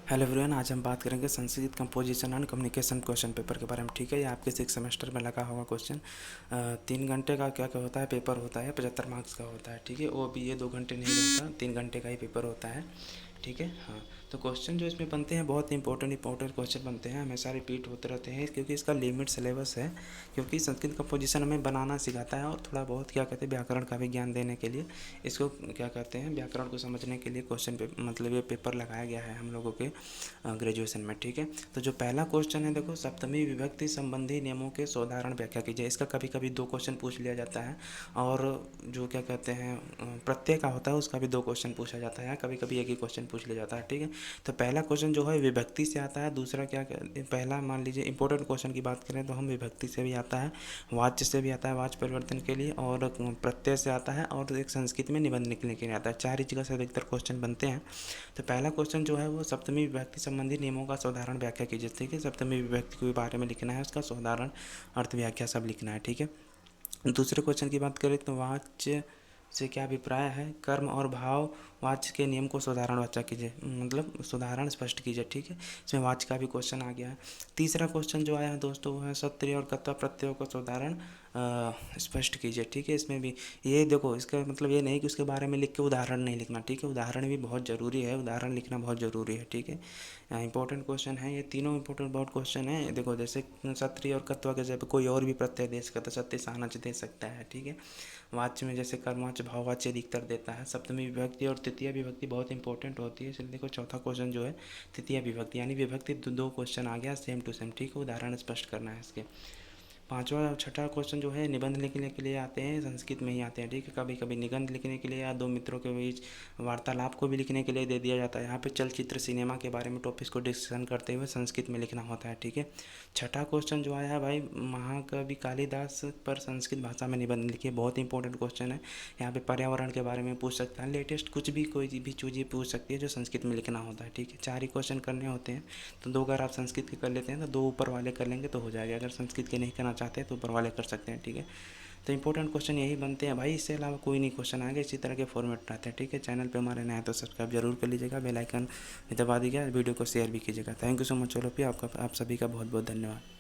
Hello everyone, आज हम बात करेंगे Sanskrit composition and communication question paper के बारे में। ठीक है, ये आपके 6 सेमेस्टर में लगा होगा क्वेश्चन। 3 घंटे का क्या क्या होता है, पेपर होता है, 75 मार्क्स का होता है। ठीक है, वो भी ये 2 घंटे नहीं होता, 3 घंटे का ही पेपर होता है। ठीक है, हाँ। तो क्वेश्चन जो इसमें बनते हैं बहुत इंपॉर्टेंट क्वेश्चन बनते हैं, हमेशा रिपीट होते रहते हैं क्योंकि इसका लिमिट सिलेबस है। क्योंकि संस्कृत कंपोजिशन हमें बनाना सिखाता है और थोड़ा बहुत क्या कहते हैं व्याकरण का भी ज्ञान देने के लिए इसको क्या कहते हैं, व्याकरण को समझने के लिए क्वेश्चन पे मतलब ये पेपर लगाया गया है हम लोगों के ग्रेजुएशन में। ठीक है, तो जो पहला क्वेश्चन है देखो, सप्तमी विभक्ति संबंधी नियमों के साधारण व्याख्या कीजिए। इसका कभी कभी 2 क्वेश्चन पूछ लिया जाता है। और जो क्या कहते हैं प्रत्यय का होता है उसका भी 2 क्वेश्चन पूछा जाता है, कभी कभी एक ही क्वेश्चन पूछ लिया जाता है। ठीक है, तो पहला क्वेश्चन जो है विभक्ति से आता है। दूसरा पहला मान लीजिए इंपॉर्टेंट क्वेश्चन की बात करें तो हम विभक्ति से भी आता है, वाच्य से भी आता है, वाच्य परिवर्तन के लिए, और प्रत्यय से आता है, और एक संस्कृत में निबंध लिखने के लिए आता है। 4 ही जगह से अधिकतर क्वेश्चन बनते हैं। तो पहला क्वेश्चन जो है वो सप्तमी विभक्ति संबंधी नियमों का साधारण व्याख्या कीजिए। ठीक है, सप्तमी विभक्ति के बारे में लिखना है, उसका साधारण अर्थ व्याख्या सब लिखना है। ठीक है, दूसरे क्वेश्चन की बात करें तो वाच्य से क्या अभिप्राय है, कर्म और भाव वाच्य के नियम को साधारण वाचा कीजिए, मतलब साधारण स्पष्ट कीजिए। ठीक है, इसमें वाच्य का भी क्वेश्चन आ गया है। तीसरा क्वेश्चन जो आया है दोस्तों वो है सत्य और कर्ता प्रत्ययों को साधारण स्पष्ट कीजिए। ठीक है, इसमें भी ये देखो, इसका मतलब ये नहीं कि उसके बारे में लिख के उदाहरण नहीं लिखना। ठीक है, उदाहरण भी बहुत ज़रूरी है, उदाहरण लिखना बहुत ज़रूरी है। ठीक है, इंपॉर्टेंट क्वेश्चन है ये तीनों, इंपॉर्टेंट बहुत क्वेश्चन है। देखो जैसे सत्य और कर्तव्य के जब कोई और भी प्रत्यय दे सकता है, सत्य सानच दे सकता है। ठीक है, वाच्य में जैसे कर्मवाच्य भाववाच्य अधिकतर देता है। सप्तमी विभक्ति और तृतीय विभक्ति बहुत इंपॉर्टेंट होती है। इसलिए देखो चौथा क्वेश्चन जो है तृतीय विभक्ति, यानी विभक्ति 2 क्वेश्चन आ गया सेम टू सेम। ठीक है, उदाहरण स्पष्ट करना है इसके। पांचवा और छठा क्वेश्चन जो है निबंध लिखने के लिए आते हैं, संस्कृत में ही आते हैं। ठीक है, कभी कभी निबंध लिखने के लिए या 2 मित्रों के बीच वार्तालाप को भी लिखने के लिए दे दिया जाता है। यहाँ पे चलचित्र सिनेमा के बारे में टॉपिक्स को डिस्कशन करते हुए संस्कृत में लिखना होता है। ठीक है, छठा क्वेश्चन जो आया है भाई, महाकवि कालिदास पर संस्कृत भाषा में निबंध लिखिए। बहुत इंपॉर्टेंट क्वेश्चन है। यहाँ पे पर्यावरण के बारे में पूछ सकता है, लेटेस्ट कुछ भी कोई भी चीज़ पूछ सकती है जो संस्कृत में लिखना होता है। ठीक है, 4 ही क्वेश्चन करने होते हैं। तो 2 अगर आप संस्कृत के कर लेते हैं तो 2 ऊपर वाले कर लेंगे तो हो जाएगा। अगर संस्कृत के नहीं करना चाहते हैं तो ऊपर वाले कर सकते हैं। ठीक है, तो इंपॉर्टेंट क्वेश्चन यही बनते हैं भाई, इससे अलावा कोई नहीं क्वेश्चन आएंगे, इसी तरह के फॉर्मेट रहते हैं। ठीक है, चैनल पे हमारे नए हैं तो सब्सक्राइब जरूर कर लीजिएगा, बेल आइकन दबा दीजिएगा, वीडियो को शेयर भी कीजिएगा। Thank you so much. चलो भी आपका आप सभी का बहुत बहुत धन्यवाद।